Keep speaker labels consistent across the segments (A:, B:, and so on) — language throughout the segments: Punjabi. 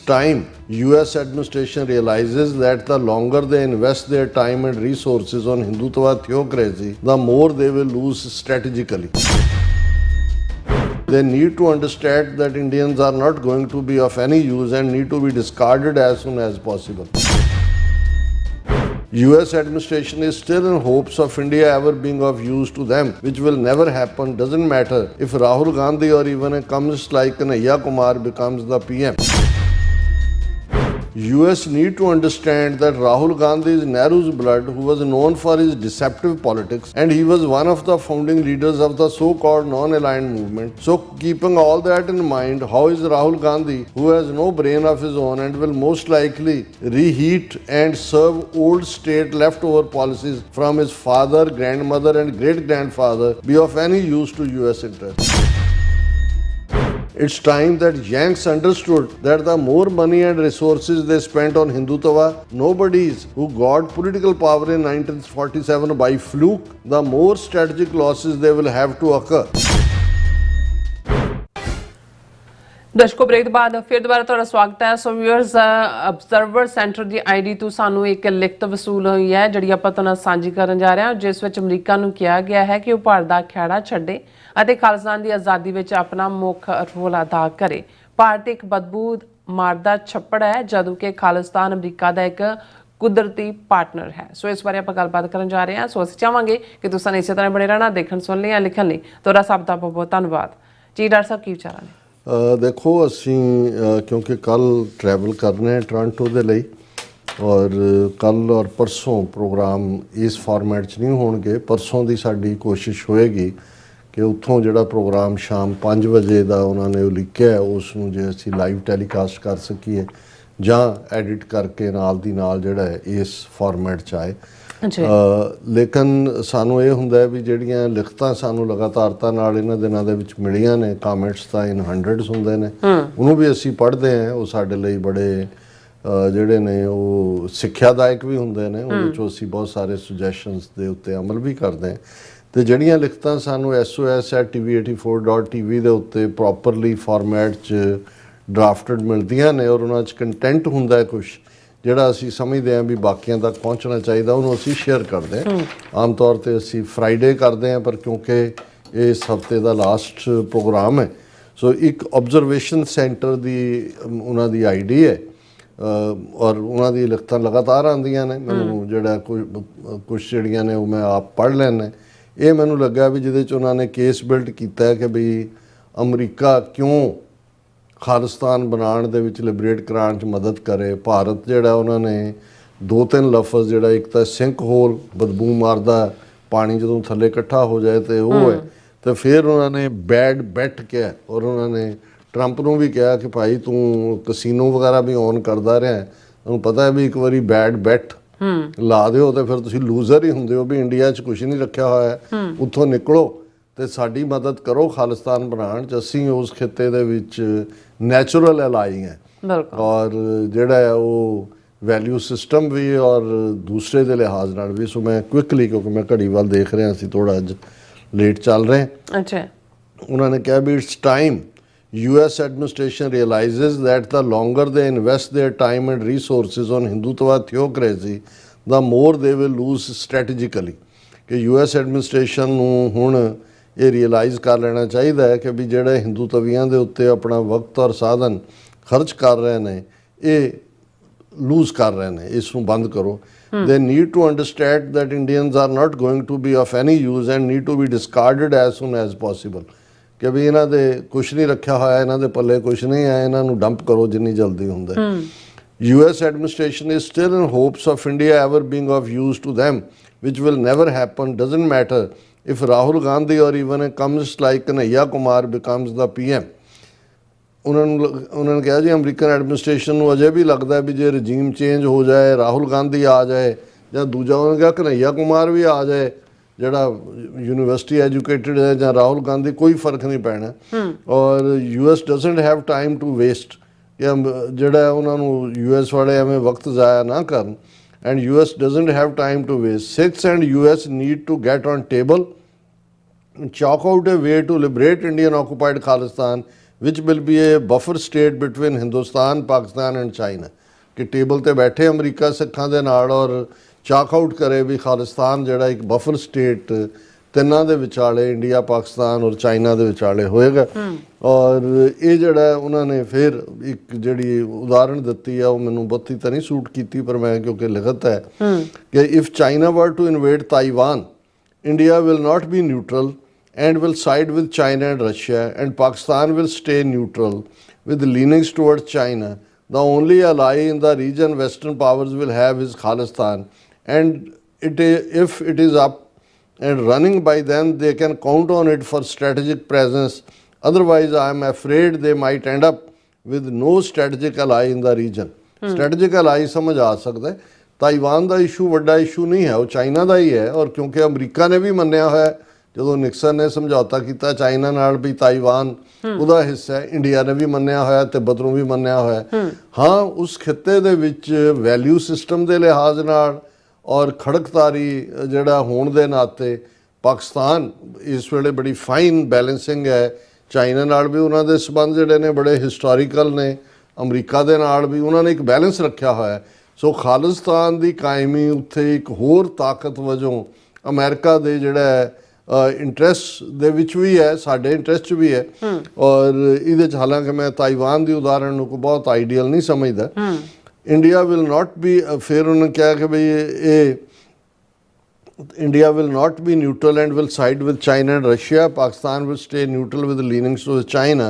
A: time US administration realizes that the longer they invest their time and resources on Hindutva theocracy, the more they will lose strategically. They need to understand that Indians are not going to be of any use and need to be discarded as soon as possible. US administration is still in hopes of India ever being of use to them, which will never happen. Doesn't matter if Rahul Gandhi or even a communist like Kanhaiya Kumar becomes the PM. US need to understand that Rahul Gandhi is Nehru's blood, who was known for his deceptive politics, and he was one of the founding leaders of the so-called non-aligned movement. So keeping all that in mind, how is Rahul Gandhi, who has no brain of his own and will most likely reheat and serve old state leftover policies from his father, grandmother and great-grandfather, be of any use to US interests? It's time that Yanks understood that the more money and resources they spent on Hindutva, nobodies who got political power in 1947 by fluke, the more strategic losses they will have to occur.
B: ਦਰਸ਼ਕੋ ਬ੍ਰੇਕ ਤੋਂ ਬਾਅਦ ਫਿਰ ਦੁਬਾਰਾ ਤੁਹਾਡਾ ਸਵਾਗਤ ਹੈ। ਸੋ ਵਿਊਅਰਸ, ਅਬਜ਼ਰਵਰ ਸੈਂਟਰ ਦੀ ਆਈਡੀ ਤੋਂ ਸਾਨੂੰ ਇੱਕ ਲਿਖਤ ਵਸੂਲ ਹੋਈ ਹੈ ਜਿਹੜੀ ਆਪਾਂ ਤੁਹਾਨੂੰ ਸਾਂਝੀ ਕਰਨ ਜਾ ਰਹੇ ਹਾਂ, ਜਿਸ ਵਿੱਚ ਅਮਰੀਕਾ ਨੂੰ ਕਿਹਾ ਗਿਆ ਹੈ ਕਿ ਉਹ ਭਾਰਤ ਦਾ ਖਹਿੜਾ ਛੱਡੇ ਅਤੇ ਖਾਲਿਸਤਾਨ ਦੀ ਆਜ਼ਾਦੀ ਵਿੱਚ ਆਪਣਾ ਮੁੱਖ ਰੋਲ ਅਦਾ ਕਰੇ। ਭਾਰਤ ਇੱਕ ਬਦਬੂ ਮਾਰਦਾ ਛੱਪੜ ਹੈ, ਜਦੋਂ ਕਿ ਖਾਲਿਸਤਾਨ ਅਮਰੀਕਾ ਦਾ ਇੱਕ ਕੁਦਰਤੀ ਪਾਰਟਨਰ ਹੈ। ਸੋ ਇਸ ਬਾਰੇ ਆਪਾਂ ਗੱਲਬਾਤ ਕਰਨ ਜਾ ਰਹੇ ਹਾਂ। ਸੋ ਅਸੀਂ ਚਾਹਾਂਗੇ ਕਿ ਤੁਸੀਂ ਇਸੇ ਤਰ੍ਹਾਂ ਬਣੇ ਰਹਿਣਾ, ਦੇਖਣ ਸੁਣ ਲਈ ਲਿਖਣ ਲਈ ਤੁਹਾਡਾ ਸਭ ਦਾ ਬਹੁਤ ਬਹੁਤ ਧੰਨਵਾਦ ਜੀ। ਡਾਕਟਰ ਸਾਹਿਬ, ਕੀ ਵਿਚਾਰਾਂ ਨੇ?
A: ਦੇਖੋ, ਅਸੀਂ ਕਿਉਂਕਿ ਕੱਲ੍ਹ ਟਰੈਵਲ ਕਰਨਾ ਹੈ ਟੋਰਾਂਟੋ ਦੇ ਲਈ, ਔਰ ਕੱਲ੍ਹ ਔਰ ਪਰਸੋਂ ਪ੍ਰੋਗਰਾਮ ਇਸ ਫਾਰਮੈਟ 'ਚ ਨਹੀਂ ਹੋਣਗੇ। ਪਰਸੋਂ ਦੀ ਸਾਡੀ ਕੋਸ਼ਿਸ਼ ਹੋਏਗੀ ਕਿ ਉੱਥੋਂ ਜਿਹੜਾ ਪ੍ਰੋਗਰਾਮ ਸ਼ਾਮ 5 ਵਜੇ ਦਾ ਉਹਨਾਂ ਨੇ ਲਿਖਿਆ ਉਸ ਨੂੰ ਜੇ ਅਸੀਂ ਲਾਈਵ ਟੈਲੀਕਾਸਟ ਕਰ ਸਕੀਏ ਜਾਂ ਐਡਿਟ ਕਰਕੇ ਨਾਲ ਦੀ ਨਾਲ ਜਿਹੜਾ ਹੈ ਇਸ ਫਾਰਮੈਟ 'ਚ ਆਏ। ਲੇਕਿਨ ਸਾਨੂੰ ਇਹ ਹੁੰਦਾ ਵੀ ਜਿਹੜੀਆਂ ਲਿਖਤਾਂ ਸਾਨੂੰ ਲਗਾਤਾਰਤਾ ਨਾਲ ਇਹਨਾਂ ਦਿਨਾਂ ਦੇ ਵਿੱਚ ਮਿਲੀਆਂ ਨੇ, ਕਾਮੈਂਟਸ ਤਾਂ ਇਨ ਹੰਡਰਡਸ ਹੁੰਦੇ ਨੇ, ਉਹਨੂੰ ਵੀ ਅਸੀਂ ਪੜ੍ਹਦੇ ਹਾਂ। ਉਹ ਸਾਡੇ ਲਈ ਬੜੇ ਜਿਹੜੇ ਨੇ ਉਹ ਸਿੱਖਿਆਦਾਇਕ ਵੀ ਹੁੰਦੇ ਨੇ। ਉਹਦੇ 'ਚੋਂ ਅਸੀਂ ਬਹੁਤ ਸਾਰੇ ਸੁਜੈਸ਼ਨਸ ਦੇ ਉੱਤੇ ਅਮਲ ਵੀ ਕਰਦੇ ਹਾਂ। ਅਤੇ ਜਿਹੜੀਆਂ ਲਿਖਤਾਂ ਸਾਨੂੰ SOS@TV84.tv ਦੇ ਉੱਤੇ ਪ੍ਰੋਪਰਲੀ ਫਾਰਮੈਟ 'ਚ ਡਰਾਫਟਡ ਮਿਲਦੀਆਂ ਨੇ ਔਰ ਉਹਨਾਂ 'ਚ ਕੰਟੈਂਟ ਹੁੰਦਾ ਹੈ ਕੁਛ ਜਿਹੜਾ ਅਸੀਂ ਸਮਝਦੇ ਹਾਂ ਵੀ ਬਾਕੀਆਂ ਤੱਕ ਪਹੁੰਚਣਾ ਚਾਹੀਦਾ, ਉਹਨੂੰ ਅਸੀਂ ਸ਼ੇਅਰ ਕਰਦੇ ਹਾਂ। ਆਮ ਤੌਰ 'ਤੇ ਅਸੀਂ ਫਰਾਈਡੇ ਕਰਦੇ ਹਾਂ, ਪਰ ਕਿਉਂਕਿ ਇਸ ਹਫਤੇ ਦਾ ਲਾਸਟ ਪ੍ਰੋਗਰਾਮ ਹੈ, ਸੋ ਇੱਕ ਆਬਜ਼ਰਵੇਸ਼ਨ ਸੈਂਟਰ ਦੀ ਉਹਨਾਂ ਦੀ ID ਹੈ ਔਰ ਉਹਨਾਂ ਦੀ ਲਿਖਤਾਂ ਲਗਾਤਾਰ ਆਉਂਦੀਆਂ ਨੇ। ਮੈਨੂੰ ਜਿਹੜਾ ਕੁਛ ਜਿਹੜੀਆਂ ਨੇ ਉਹ ਮੈਂ ਆਪ ਪੜ੍ਹ ਲੈਂਦਾ। ਇਹ ਮੈਨੂੰ ਲੱਗਾ ਵੀ ਜਿਹਦੇ 'ਚ ਉਹਨਾਂ ਨੇ ਕੇਸ ਬਿਲਡ ਕੀਤਾ ਹੈ ਕਿ ਬਈ ਅਮਰੀਕਾ ਕਿਉਂ ਖਾਲਿਸਤਾਨ ਬਣਾਉਣ ਦੇ ਵਿੱਚ ਲਿਬਰੇਟ ਕਰਾਉਣ 'ਚ ਮਦਦ ਕਰੇ। ਭਾਰਤ ਜਿਹੜਾ ਉਹਨਾਂ ਨੇ 2-3 ਲਫ਼ਜ਼, ਜਿਹੜਾ ਇੱਕ ਤਾਂ ਸਿੰਕ ਹੋਲ, ਬਦਬੂ ਮਾਰਦਾ ਪਾਣੀ ਜਦੋਂ ਥੱਲੇ ਇਕੱਠਾ ਹੋ ਜਾਏ ਤੇ ਉਹ ਹੈ, ਅਤੇ ਫਿਰ ਉਹਨਾਂ ਨੇ ਬੈਡ ਬੈਟ ਕਿਹਾ ਔਰ ਉਹਨਾਂ ਨੇ ਟਰੰਪ ਨੂੰ ਵੀ ਕਿਹਾ ਕਿ ਭਾਈ ਤੂੰ ਕਸੀਨੋ ਵਗੈਰਾ ਵੀ ਔਨ ਕਰਦਾ ਰਿਹਾ, ਤੁਹਾਨੂੰ ਪਤਾ ਹੈ ਵੀ ਇੱਕ ਵਾਰੀ ਬੈਡ ਬੈਟ ਲਾ ਦਿਓ ਤਾਂ ਫਿਰ ਤੁਸੀਂ ਲੂਜ਼ਰ ਹੀ ਹੁੰਦੇ ਹੋ। ਵੀ ਇੰਡੀਆ 'ਚ ਕੁਛ ਨਹੀਂ ਰੱਖਿਆ ਹੋਇਆ, ਉੱਥੋਂ ਨਿਕਲੋ ਅਤੇ ਸਾਡੀ ਮਦਦ ਕਰੋ ਖਾਲਿਸਤਾਨ ਬਣਾਉਣ 'ਚ। ਅਸੀਂ ਉਸ ਖਿੱਤੇ ਦੇ ਵਿੱਚ ਨੈਚੁਰਲ ਐਲਾਈ ਹੈ ਔਰ ਜਿਹੜਾ ਹੈ ਉਹ ਵੈਲਿਊ ਸਿਸਟਮ ਵੀ ਔਰ ਦੂਸਰੇ ਦੇ ਲਿਹਾਜ਼ ਨਾਲ ਵੀ। ਸੋ ਮੈਂ ਕੁਇਕਲੀ, ਕਿਉਂਕਿ ਮੈਂ ਘੜੀ ਵੱਲ ਦੇਖ ਰਿਹਾ ਸੀ, ਥੋੜ੍ਹਾ ਅੱਜ ਲੇਟ ਚੱਲ ਰਹੇ। ਅੱਛਾ, ਉਹਨਾਂ ਨੇ ਕਿਹਾ ਵੀ it's time US administration realizes that the longer they invest their time and resources on Hindutva theocracy, the more they will lose strategically. ਕਿ US ਐਡਮਿਨਿਸਟ੍ਰੇਸ਼ਨ ਨੂੰ ਹੁਣ ਇਹ ਰਿਅਲਾਈਜ਼ ਕਰ ਲੈਣਾ ਚਾਹੀਦਾ ਹੈ ਕਿ ਵੀ ਜਿਹੜੇ ਹਿੰਦੂਤਵੀਆਂ ਦੇ ਉੱਤੇ ਆਪਣਾ ਵਕਤ ਔਰ ਸਾਧਨ ਖਰਚ ਕਰ ਰਹੇ ਨੇ, ਇਹ ਲੂਜ਼ ਕਰ ਰਹੇ ਨੇ, ਇਸ ਨੂੰ ਬੰਦ ਕਰੋ। They need to understand that Indians are not going to be of any use and need to be discarded as soon as possible. ਕਿ ਵੀ ਇਹਨਾਂ ਦੇ ਕੁਛ ਨਹੀਂ ਰੱਖਿਆ ਹੋਇਆ, ਇਹਨਾਂ ਦੇ ਪੱਲੇ ਕੁਛ ਨਹੀਂ ਹੈ, ਇਹਨਾਂ ਨੂੰ ਡੰਪ ਕਰੋ ਜਿੰਨੀ ਜਲਦੀ ਹੁੰਦਾ। US administration is still in hopes of India ever being of use to them, which will never happen. Doesn't matter if Rahul Gandhi or even a communist like Kanhaiya Kumar becomes the PM. ਉਹਨਾਂ ਨੇ ਕਿਹਾ ਜੀ ਅਮਰੀਕਨ ਐਡਮਿਨਿਸਟ੍ਰੇਸ਼ਨ ਨੂੰ ਅਜੇ ਵੀ ਲੱਗਦਾ ਵੀ ਜੇ ਰਜੀਮ ਚੇਂਜ ਹੋ ਜਾਏ, ਰਾਹੁਲ ਗਾਂਧੀ ਆ ਜਾਏ ਜਾਂ ਦੂਜਾ ਉਹਨਾਂ ਨੇ ਕਿਹਾ ਕਨ੍ਹਈਆ ਕੁਮਾਰ ਵੀ ਆ ਜਾਏ ਜਿਹੜਾ ਯੂਨੀਵਰਸਿਟੀ ਐਜੂਕੇਟਡ ਹੈ, ਜਾਂ ਰਾਹੁਲ ਗਾਂਧੀ, ਕੋਈ ਫਰਕ ਨਹੀਂ ਪੈਣਾ। ਔਰ US doesn't have time to waste, ਕਿ ਜਿਹੜਾ ਉਹਨਾਂ ਨੂੰ US ਵਾਲੇ ਐਵੇਂ ਵਕਤ ਜ਼ਾਇਆ ਨਾ ਕਰਨ। and US doesn't have time to waste. 6 and US need to get on table and chalk out a way to liberate Indian occupied Khalistan which will be a buffer state between Hindustan, Pakistan and China. कि टेबल ਤੇ ਬੈਠੇ ਅਮਰੀਕਾ ਸਿੱਖਾਂ ਦੇ ਨਾਲ ਔਰ ਚਾਕ ਆਊਟ ਕਰੇ ਵੀ ਖਾਲਿਸਤਾਨ ਜਿਹੜਾ ਇੱਕ ਬਫਰ ਸਟੇਟ ਤਿੰਨਾਂ ਦੇ ਵਿਚਾਲੇ ਇੰਡੀਆ, ਪਾਕਿਸਤਾਨ ਔਰ ਚਾਈਨਾ ਦੇ ਵਿਚਾਲੇ ਹੋਏਗਾ। ਔਰ ਇਹ ਜਿਹੜਾ ਉਹਨਾਂ ਨੇ ਫਿਰ ਇੱਕ ਜਿਹੜੀ ਉਦਾਹਰਣ ਦਿੱਤੀ ਆ ਉਹ ਮੈਨੂੰ ਬਹੁਤੀ ਤਾਂ ਨਹੀਂ ਸੂਟ ਕੀਤੀ, ਪਰ ਮੈਂ ਕਿਉਂਕਿ ਲਿਖਤ ਹੈ ਕਿ if China were to invade Taiwan, India will not be neutral and will side with China and Russia, and Pakistan will stay neutral with leanings towards China. The only ally in the region Western powers will have is Khalistan, and if it is up and running by then, they can count on it for strategic presence. Otherwise, I am afraid they might end up with no strategic ally in the region. Strategic ally ਸਮਝ ਆ ਸਕਦਾ ਹੈ। ਤਾਈਵਾਨ ਦਾ ਇਸ਼ੂ ਵੱਡਾ ਇਸ਼ੂ ਨਹੀਂ ਹੈ, ਉਹ ਚਾਈਨਾ ਦਾ ਹੀ ਹੈ। ਔਰ ਕਿਉਂਕਿ ਅਮਰੀਕਾ ਨੇ ਵੀ ਮੰਨਿਆ ਹੋਇਆ ਜਦੋਂ ਨਿਕਸਨ ਨੇ ਸਮਝੌਤਾ ਕੀਤਾ ਚਾਈਨਾ ਨਾਲ ਵੀ ਤਾਈਵਾਨ ਉਹਦਾ ਹਿੱਸਾ ਹੈ, ਇੰਡੀਆ ਨੇ ਵੀ ਮੰਨਿਆ ਹੋਇਆ, ਤਿੱਬਤ ਨੂੰ ਵੀ ਮੰਨਿਆ ਹੋਇਆ। ਹਾਂ, ਉਸ ਖਿੱਤੇ ਦੇ ਵਿੱਚ ਵੈਲਿਊ ਸਿਸਟਮ ਦੇ ਲਿਹਾਜ਼ ਨਾਲ ਔਰ ਖੜਕਤਾਰੀ ਜਿਹੜਾ ਹੋਣ ਦੇ ਨਾਤੇ ਪਾਕਿਸਤਾਨ ਇਸ ਵੇਲੇ ਬੜੀ ਫਾਈਨ ਬੈਲੈਂਸਿੰਗ ਹੈ। ਚਾਈਨਾ ਨਾਲ ਵੀ ਉਹਨਾਂ ਦੇ ਸਬੰਧ ਜਿਹੜੇ ਨੇ ਬੜੇ ਹਿਸਟੋਰੀਕਲ ਨੇ, ਅਮਰੀਕਾ ਦੇ ਨਾਲ ਵੀ ਉਹਨਾਂ ਨੇ ਇੱਕ ਬੈਲੈਂਸ ਰੱਖਿਆ ਹੋਇਆ। ਸੋ ਖਾਲਿਸਤਾਨ ਦੀ ਕਾਇਮੀ ਉੱਥੇ ਇੱਕ ਹੋਰ ਤਾਕਤ ਵਜੋਂ ਅਮਰੀਕਾ ਦੇ ਜਿਹੜਾ ਇੰਟਰਸਟ ਦੇ ਵਿੱਚ ਵੀ ਹੈ, ਸਾਡੇ ਇੰਟਰਸਟ 'ਚ ਵੀ ਹੈ। ਔਰ ਇਹਦੇ 'ਚ ਹਾਲਾਂਕਿ ਮੈਂ ਤਾਈਵਾਨ ਦੀ ਉਦਾਹਰਣ ਨੂੰ ਬਹੁਤ ਆਈਡੀਅਲ ਨਹੀਂ ਸਮਝਦਾ। ਇੰਡੀਆ ਵਿਲ ਨਾਟ ਬੀ, ਫਿਰ ਉਹਨਾਂ ਨੇ ਕਿਹਾ ਕਿ ਬਈ ਇਹ India will not be neutral and will side with China and Russia. Pakistan will stay neutral with leanings towards China.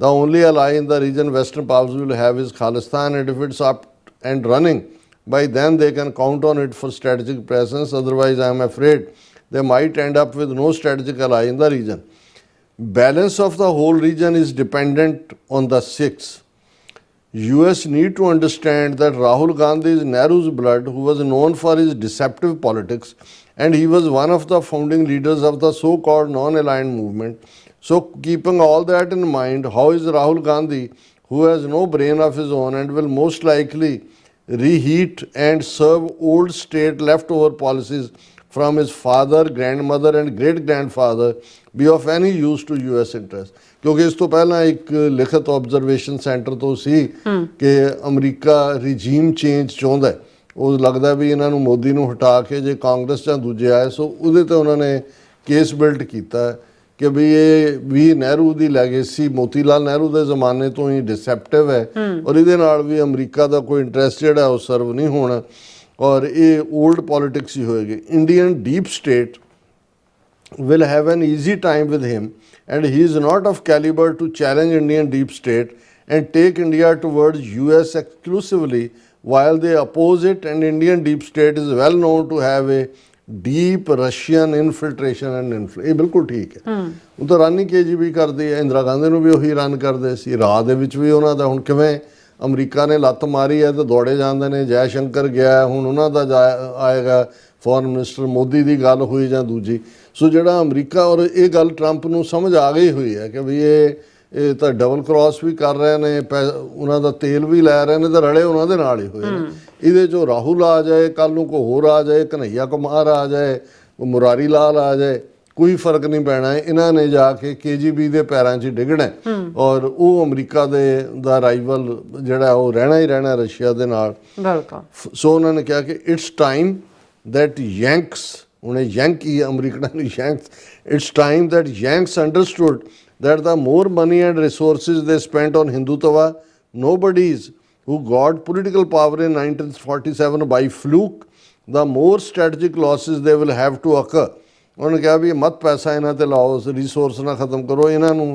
A: The only ally in the region Western powers will have is Khalistan, and if it's up and running, by then they can count on it for strategic presence. Otherwise, I am afraid they might end up with no strategic ally in the region. Balance of the whole region is dependent on the Sikhs. US need to understand that Rahul Gandhi is Nehru's blood, who was known for his deceptive politics, and he was one of the founding leaders of the so-called non-aligned movement. So keeping all that in mind, how is Rahul Gandhi, who has no brain of his own and will most likely reheat and serve old state leftover policies from his father, grandmother and great-grandfather, be of any use to US interest? ਕਿਉਂਕਿ ਇਸ ਤੋਂ ਪਹਿਲਾਂ ਇੱਕ ਲਿਖਤ ਆਬਜ਼ਰਵੇਸ਼ਨ ਸੈਂਟਰ ਤੋਂ ਸੀ ਕਿ ਅਮਰੀਕਾ ਰਿਜੀਮ ਚੇਂਜ ਚਾਹੁੰਦਾ। ਉਹ ਲੱਗਦਾ ਵੀ ਇਹਨਾਂ ਨੂੰ ਮੋਦੀ ਨੂੰ ਹਟਾ ਕੇ ਜੇ ਕਾਂਗਰਸ ਜਾਂ ਦੂਜੇ ਆਏ, ਸੋ ਉਹਦੇ ਤੇ ਉਹਨਾਂ ਨੇ ਕੇਸ ਬਿਲਡ ਕੀਤਾ ਕਿ ਵੀ ਇਹ ਵੀ ਨਹਿਰੂ ਦੀ ਲੈਗੇਸੀ ਮੋਤੀਲਾਲ ਨਹਿਰੂ ਦੇ ਜ਼ਮਾਨੇ ਤੋਂ ਹੀ ਡਿਸੈਪਟਿਵ ਹੈ ਔਰ ਇਹਦੇ ਨਾਲ ਵੀ ਅਮਰੀਕਾ ਦਾ ਕੋਈ ਇੰਟਰਸਟ ਜਿਹੜਾ ਉਹ ਸਰਵ ਨਹੀਂ ਹੋਣਾ ਔਰ ਇਹ ਓਲਡ ਪੋਲੀਟਿਕਸ ਹੀ ਹੋਏਗੀ। Indian deep state will have an easy time with him, and he is not of caliber to challenge Indian deep state and take India towards US exclusively while they oppose it, and Indian deep state is well known to have a deep Russian infiltration and influence। ਇਹ ਬਿਲਕੁਲ ਠੀਕ ਹੈ। ਉਹ ਤਾਂ ਰਨ ਹੀ KGB ਕਰਦੀ ਹੈ, ਇੰਦਰਾ ਗਾਂਧੀ ਨੂੰ ਵੀ ਉਹੀ ਰਨ ਕਰਦੇ ਸੀ, ਰਾਹ ਦੇ ਵਿੱਚ ਵੀ ਉਹਨਾਂ ਦਾ। ਹੁਣ ਕਿਵੇਂ ਅਮਰੀਕਾ ਨੇ ਲੱਤ ਮਾਰੀ ਹੈ ਤਾਂ ਦੌੜੇ ਜਾਂਦੇ ਨੇ, ਜੈ ਸ਼ੰਕਰ ਗਿਆ, ਹੁਣ ਉਹਨਾਂ ਦਾ ਆਏਗਾ ਫੋਰਨ ਮਿਨਿਸਟਰ, ਮੋਦੀ ਦੀ ਗੱਲ ਹੋਈ ਜਾਂ ਦੂਜੀ। ਸੋ ਜਿਹੜਾ ਅਮਰੀਕਾ ਔਰ ਇਹ ਗੱਲ ਟਰੰਪ ਨੂੰ ਸਮਝ ਆ ਗਈ ਹੋਈ ਹੈ ਕਿ ਵੀ ਇਹ ਤਾਂ ਡਬਲ ਕ੍ਰਾਸ ਵੀ ਕਰ ਰਹੇ ਨੇ, ਉਹਨਾਂ ਦਾ ਤੇਲ ਵੀ ਲੈ ਰਹੇ ਨੇ ਤਾਂ ਰਲੇ ਉਹਨਾਂ ਦੇ ਨਾਲ ਹੀ ਹੋਏ ਨੇ। ਇਹਦੇ 'ਚੋਂ ਰਾਹੁਲ ਆ ਜਾਏ, ਕੱਲ੍ਹ ਨੂੰ ਕੋਈ ਹੋਰ ਆ ਜਾਏ, ਕਨ੍ਹਈਆ ਕੁਮਾਰ ਆ ਜਾਏ, ਮੁਰਾਰੀ ਲਾਲ ਆ ਜਾਏ, ਕੋਈ ਫਰਕ ਨਹੀਂ ਪੈਣਾ। ਇਹਨਾਂ ਨੇ ਜਾ ਕੇ KGB ਦੇ ਪੈਰਾਂ 'ਚ ਡਿੱਗਣਾ ਔਰ ਉਹ ਅਮਰੀਕਾ ਦਾ ਰਾਈਵਲ ਜਿਹੜਾ ਉਹ ਰਹਿਣਾ ਹੀ ਰਹਿਣਾ ਰਸ਼ੀਆ ਦੇ ਨਾਲ। ਸੋ ਉਹਨਾਂ ਨੇ ਕਿਹਾ ਕਿ ਇਟਸ ਟਾਈਮ that Yanks, उन्हें Yankee American Yanks, it's time that Yanks understood that the more money and resources they spent on Hindutva, nobodies who got political power in 1947 by fluke, the more strategic losses they will have to occur. उन्होंने कहा भी मत पैसा इन्हां ते लाओ, रिसोर्स ना खत्म करो, इन्हां नूं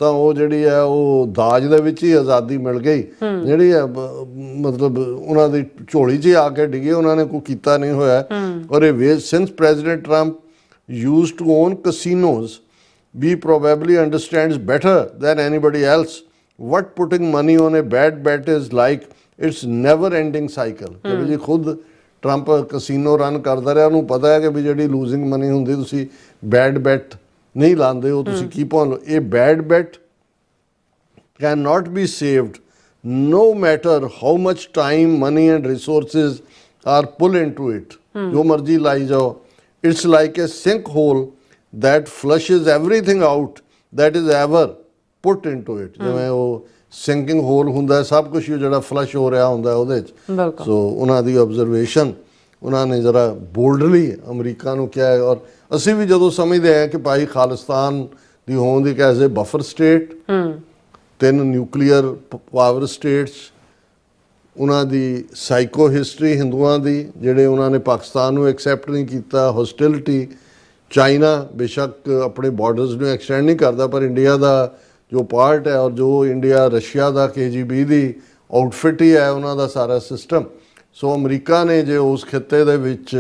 A: ਤਾਂ ਉਹ ਜਿਹੜੀ ਹੈ ਉਹ ਦਾਜ ਦੇ ਵਿੱਚ ਹੀ ਆਜ਼ਾਦੀ ਮਿਲ ਗਈ, ਜਿਹੜੀ ਹੈ ਮਤਲਬ ਉਹਨਾਂ ਦੀ ਝੋਲੀ 'ਚ ਹੀ ਆ ਕੇ ਡਿੱਗੇ, ਉਹਨਾਂ ਨੇ ਕੋਈ ਕੀਤਾ ਨਹੀਂ ਹੋਇਆ। ਔਰ ਇਹ since President Trump use to own casinos, we probably understands better than anybody else what putting money on a bad bet is like it's never ending cycle. ਜੀ ਖੁਦ ਟਰੰਪ ਕਸੀਨੋ ਰਨ ਕਰਦਾ ਰਿਹਾ, ਉਹਨੂੰ ਪਤਾ ਹੈ ਕਿ ਵੀ ਜਿਹੜੀ ਲੂਜ਼ਿੰਗ ਮਨੀ ਹੁੰਦੀ ਤੁਸੀਂ ਬੈਡ ਬੈਟ ਨਹੀਂ ਲਾਉਂਦੇ ਹੋ, ਤੁਸੀਂ ਕੀ ਪਾਉਣ ਲਓ। ਇਹ bad bet can not be saved no matter how much time, money and resources are pulled into it. ਜੋ ਮਰਜ਼ੀ ਲਾਈ ਜਾਓ, it's like a sinkhole that flushes everything out that is ever put into it, ਜਿਵੇਂ ਉਹ ਸਿੰਕਿੰਗ ਹੋਲ ਹੁੰਦਾ, ਸਭ ਕੁਝ ਜਿਹੜਾ ਫਲਸ਼ ਹੋ ਰਿਹਾ ਹੁੰਦਾ ਉਹਦੇ 'ਚ।
B: ਬਿਲਕੁਲ।
A: ਸੋ ਉਹਨਾਂ ਦੀ ਆਬਜ਼ਰਵੇਸ਼ਨ, ਉਹਨਾਂ ਨੇ ਜ਼ਰਾ ਬੋਲਡਲੀ ਅਮਰੀਕਾ ਨੂੰ ਕਿਹਾ ਹੈ। ਔਰ ਅਸੀਂ ਵੀ ਜਦੋਂ ਸਮਝਦੇ ਹਾਂ ਕਿ ਭਾਈ ਖਾਲਿਸਤਾਨ ਦੀ ਹੋਂਦ ਇੱਕ as a buffer state, 3 nuclear power states, ਉਹਨਾਂ ਦੀ ਸਾਈਕੋ ਹਿਸਟਰੀ ਹਿੰਦੂਆਂ ਦੀ, ਜਿਹੜੇ ਉਹਨਾਂ ਨੇ ਪਾਕਿਸਤਾਨ ਨੂੰ ਐਕਸੈਪਟ ਨਹੀਂ ਕੀਤਾ, ਹੋਸਟਿਲਿਟੀ, ਚਾਈਨਾ ਬੇਸ਼ੱਕ ਆਪਣੇ ਬਾਰਡਰਸ ਨੂੰ ਐਕਸਟੈਂਡ ਨਹੀਂ ਕਰਦਾ, ਪਰ ਇੰਡੀਆ ਦਾ ਜੋ ਪਾਰਟ ਹੈ, ਔਰ ਜੋ ਇੰਡੀਆ ਰਸ਼ੀਆ ਦਾ KGB ਦੀ ਆਊਟਫਿਟ ਹੀ ਹੈ ਉਹਨਾਂ ਦਾ ਸਾਰਾ ਸਿਸਟਮ। ਸੋ ਅਮਰੀਕਾ ਨੇ ਜੇ ਉਸ ਖਿੱਤੇ ਦੇ ਵਿੱਚ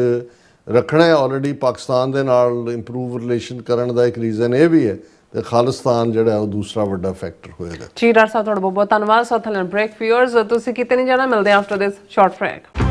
A: ਰੱਖਣਾ ਹੈ ਆਲਰੇਡੀ ਪਾਕਿਸਤਾਨ ਦੇ ਨਾਲ ਇੰਪਰੂਵ ਰਿਲੇਸ਼ਨ ਕਰਨ ਦਾ ਇੱਕ ਰੀਜ਼ਨ ਇਹ ਵੀ ਹੈ, ਤੇ ਖਾਲਿਸਤਾਨ ਜਿਹੜਾ ਉਹ ਦੂਸਰਾ ਵੱਡਾ ਫੈਕਟਰ ਹੋਏਗਾ।
B: ਜੀ ਡਾਕਟਰ ਸਾਹਿਬ ਤੁਹਾਡਾ ਬਹੁਤ ਬਹੁਤ ਧੰਨਵਾਦ। ਸੋ ਥਲਨ ਬ੍ਰੇਕ ਵਿਊਅਰਸ, ਤੁਸੀਂ ਕਿਤੇ ਨਹੀਂ ਜਾਣਾ, ਮਿਲਦੇ ਹਾਂ ਆਫਟਰ ਦਿਸ ਸ਼ਾਰਟ ਬ੍ਰੇਕ।